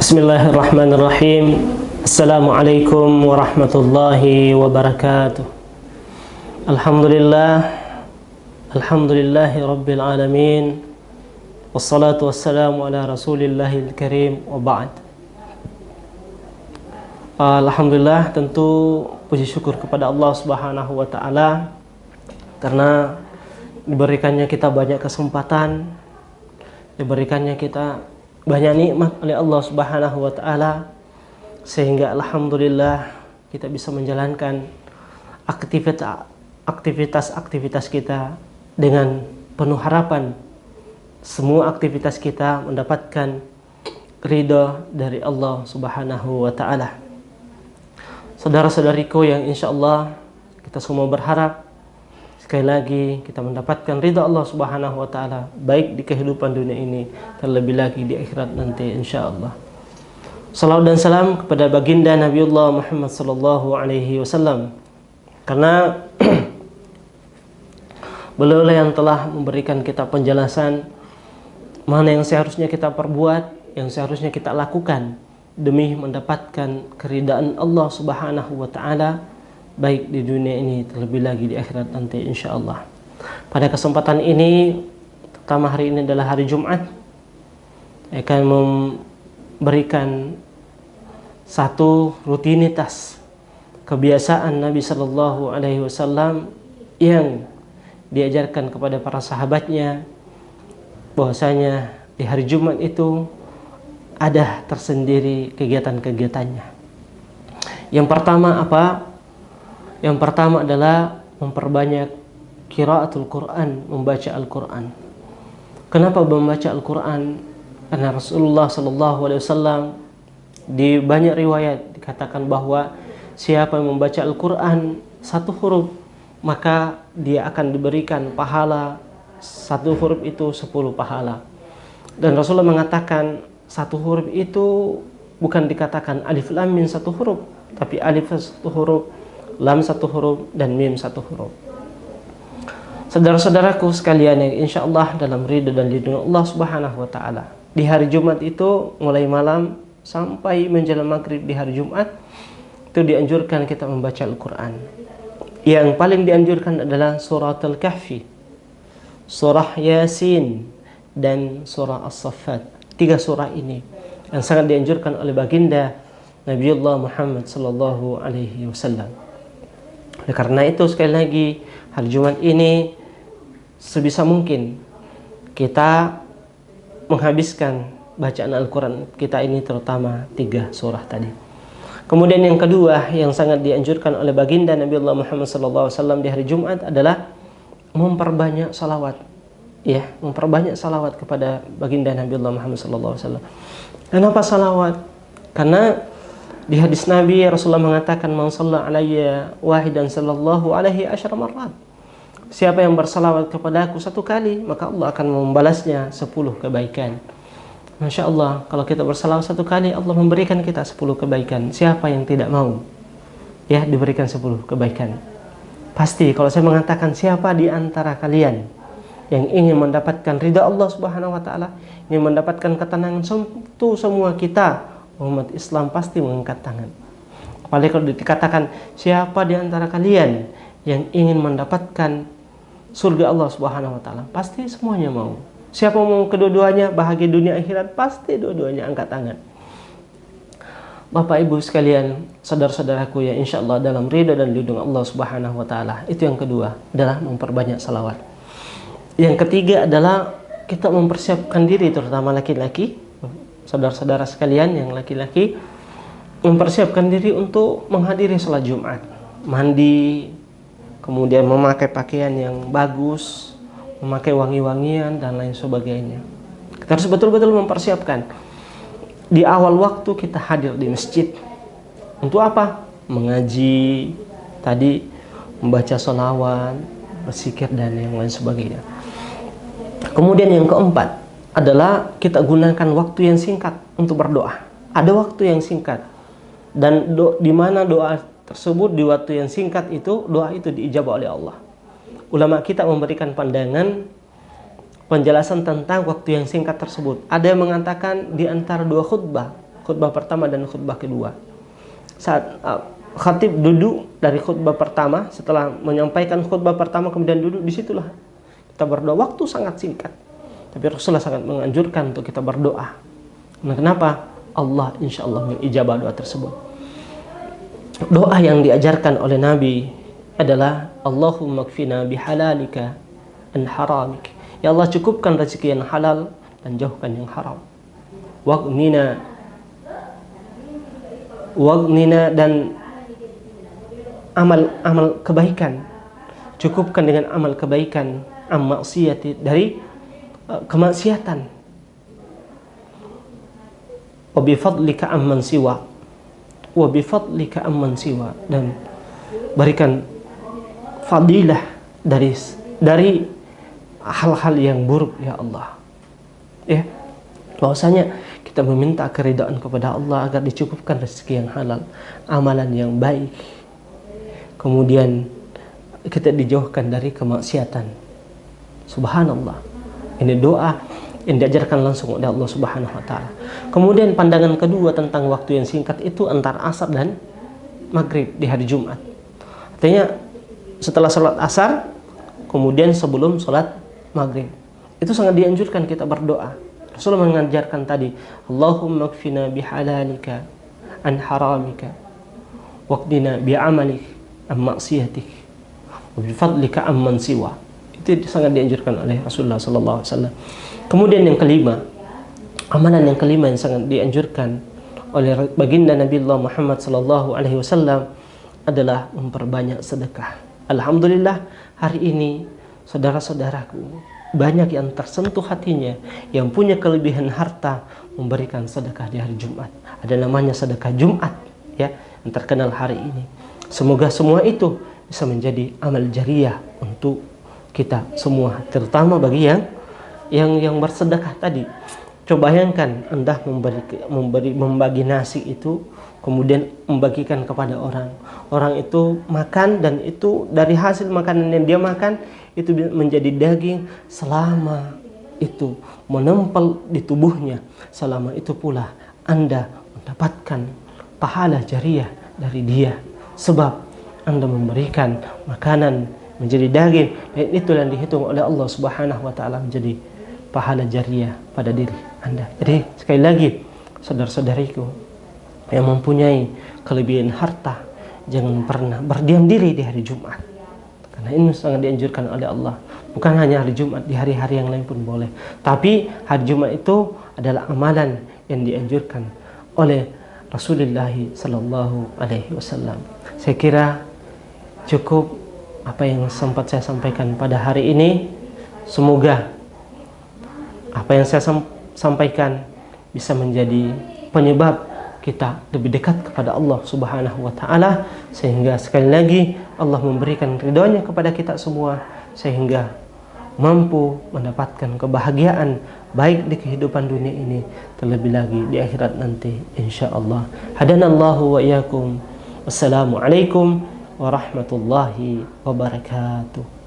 Bismillahirrahmanirrahim. Assalamualaikum warahmatullahi wabarakatuh. Alhamdulillahi rabbil alamin. Wassalatu wassalamu ala rasulillahil karim wa ba'd. Alhamdulillah, tentu puji syukur kepada Allah Subhanahu wa taala karena diberikannya kita banyak kesempatan, diberikannya kita banyak nikmat oleh Allah Subhanahu wa taala, sehingga alhamdulillah kita bisa menjalankan aktivitas kita dengan penuh harapan semua aktivitas kita mendapatkan ridha dari Allah Subhanahu wa taala. Saudara-saudariku yang insyaallah kita semua berharap sekali lagi kita mendapatkan ridha Allah Subhanahu wa taala, baik di kehidupan dunia ini, terlebih lagi di akhirat nanti insyaallah. Salawat dan salam kepada baginda Nabiullah Muhammad sallallahu alaihi wasallam, karena beliau yang telah memberikan kita penjelasan mana yang seharusnya kita perbuat, yang seharusnya kita lakukan demi mendapatkan keridaan Allah Subhanahu wa taala, baik di dunia ini terlebih lagi di akhirat nanti insyaallah. Pada kesempatan ini, terutama hari ini adalah hari Jumat, akan memberikan satu rutinitas kebiasaan Nabi Shallallahu Alaihi Wasallam yang diajarkan kepada para sahabatnya, bahwasanya di hari Jumat itu ada tersendiri kegiatan-kegiatannya. Yang pertama apa? Yang pertama adalah memperbanyak qiraatul Quran, membaca Al-Quran. Kenapa membaca Al-Quran? Karena Rasulullah SAW di banyak riwayat dikatakan bahwa siapa yang membaca Al-Quran satu huruf, maka dia akan diberikan pahala satu huruf itu 10 pahala. Dan Rasulullah mengatakan satu huruf itu bukan dikatakan alif lam mim satu huruf, tapi alif satu huruf, lam satu huruf, dan mim satu huruf. Saudara-saudaraku sekalian yang insya Allah dalam ridha dan lindungan Allah Subhanahu wa taala, di hari Jumat itu mulai malam sampai menjelang maghrib di hari Jumat itu dianjurkan kita membaca Al-Quran. Yang paling dianjurkan adalah surah Al-Kahfi, surah Yasin, dan surah As-Saffat. 3 surah ini yang sangat dianjurkan oleh baginda Nabiullah Muhammad sallallahu alaihi wasallam. Oleh karena itu sekali lagi hari Jumat ini sebisa mungkin kita menghabiskan bacaan Al-Quran kita ini, terutama 3 surah tadi. Kemudian yang kedua yang sangat dianjurkan oleh baginda Nabiullah Muhammad SAW di hari Jumat adalah memperbanyak salawat, ya, memperbanyak salawat kepada baginda Nabiullah Muhammad SAW. Kenapa salawat? Karena di hadis Nabi Rasulullah mengatakan, "Man shalla alayya wahidan sallallahu alaihi asyara marrat." Siapa yang bersalawat kepadaku 1 kali, maka Allah akan membalasnya 10 kebaikan. Masya Allah, kalau kita bersalawat 1 kali, Allah memberikan kita 10 kebaikan. Siapa yang tidak mau ya diberikan 10 kebaikan? Pasti kalau saya mengatakan siapa di antara kalian yang ingin mendapatkan ridha Allah Subhanahu wa taala, ingin mendapatkan ketenangan, tentu semua kita umat Islam pasti mengangkat tangan. Apalagi kalau dikatakan siapa di antara kalian yang ingin mendapatkan surga Allah Subhanahu wa taala, pasti semuanya mau. Siapa mau kedua-duanya, bahagia dunia akhirat, pasti dua-duanya angkat tangan. Bapak Ibu sekalian, saudara-saudaraku ya insyaallah dalam ridha dan lindungan Allah Subhanahu wa taala, itu yang kedua adalah memperbanyak salawat. Yang ketiga adalah kita mempersiapkan diri, terutama laki-laki, saudara-saudara sekalian yang laki-laki, mempersiapkan diri untuk menghadiri sholat Jumat, mandi, kemudian memakai pakaian yang bagus, memakai wangi-wangian dan lain sebagainya. Kita harus betul-betul mempersiapkan. Di awal waktu kita hadir di masjid. Untuk apa? Mengaji, tadi membaca sholawat, berzikir dan yang lain sebagainya. Kemudian yang keempat adalah kita gunakan waktu yang singkat untuk berdoa. Ada waktu yang singkat, dan di mana doa tersebut di waktu yang singkat itu, doa itu diijabah oleh Allah. Ulama kita memberikan pandangan penjelasan tentang waktu yang singkat tersebut. Ada yang mengatakan di antara 2 khutbah khutbah pertama dan khutbah kedua. Saat khatib duduk dari khutbah pertama, setelah menyampaikan khutbah pertama kemudian duduk, disitulah kita berdoa. Waktu sangat singkat, tapi Rasulullah sangat menganjurkan untuk kita berdoa. Nah, kenapa? Allah insya Allah mengijabah doa tersebut. Doa yang diajarkan oleh Nabi adalah Allahumma kfina bihalalika an haramik. Ya Allah, cukupkan rezeki yang halal dan jauhkan yang haram. Waghnina dan amal kebaikan, cukupkan dengan amal kebaikan, maksiati, dari kemaksiatan. Wa bifadlika amman siwa, wa bifadlika amman siwa, dan berikan fadilah dari hal-hal yang buruk ya Allah. Ya, bahwasanya kita meminta keridhaan kepada Allah agar dicukupkan rezeki yang halal, amalan yang baik, kemudian kita dijauhkan dari kemaksiatan. Subhanallah, ini doa yang diajarkan langsung oleh Allah Subhanahu wa taala. Kemudian pandangan kedua tentang waktu yang singkat itu antara asar dan maghrib di hari Jumat. Artinya setelah sholat asar, kemudian sebelum sholat maghrib, itu sangat dianjurkan kita berdoa. Rasulullah mengajarkan tadi, Allahumma kfina bihalalika an haramika, waqdina bi'amalik an maksiatik, wa bifadlika amman siwa. Itu sangat dianjurkan oleh Rasulullah SAW. Kemudian yang kelima, amalan yang kelima yang sangat dianjurkan oleh baginda Nabi Allah Muhammad SAW adalah memperbanyak sedekah. Alhamdulillah, hari ini saudara-saudaraku banyak yang tersentuh hatinya, yang punya kelebihan harta, memberikan sedekah di hari Jumat. Ada namanya sedekah Jumat, ya, yang terkenal hari ini. Semoga semua itu bisa menjadi amal jariah untuk kita semua, terutama bagi yang bersedekah tadi. Coba bayangkan Anda membagi nasi itu, kemudian membagikan kepada orang. Orang itu makan, dan itu dari hasil makanan yang dia makan itu menjadi daging, selama itu menempel di tubuhnya, selama itu pula Anda mendapatkan pahala jariah dari dia, sebab Anda memberikan makanan menjadi daging, dan itu yang dihitung oleh Allah Subhanahu wa taala menjadi pahala jariah pada diri Anda. Jadi sekali lagi, saudara-saudariku yang mempunyai kelebihan harta, jangan pernah berdiam diri di hari Jumat, karena ini sangat dianjurkan oleh Allah. Bukan hanya hari Jumat, di hari-hari yang lain pun boleh, tapi hari Jumat itu adalah amalan yang dianjurkan oleh Rasulullah Sallallahu Alaihi Wasallam. Saya kira cukup apa yang sempat saya sampaikan pada hari ini. Semoga apa yang saya sampaikan bisa menjadi penyebab kita lebih dekat kepada Allah Subhanahu wa taala, sehingga sekali lagi Allah memberikan ridhonya kepada kita semua, sehingga mampu mendapatkan kebahagiaan baik di kehidupan dunia ini, terlebih lagi di akhirat nanti insyaallah. Hadanallahu wa iyyakum. Wassalamualaikum warahmatullahi wabarakatuh.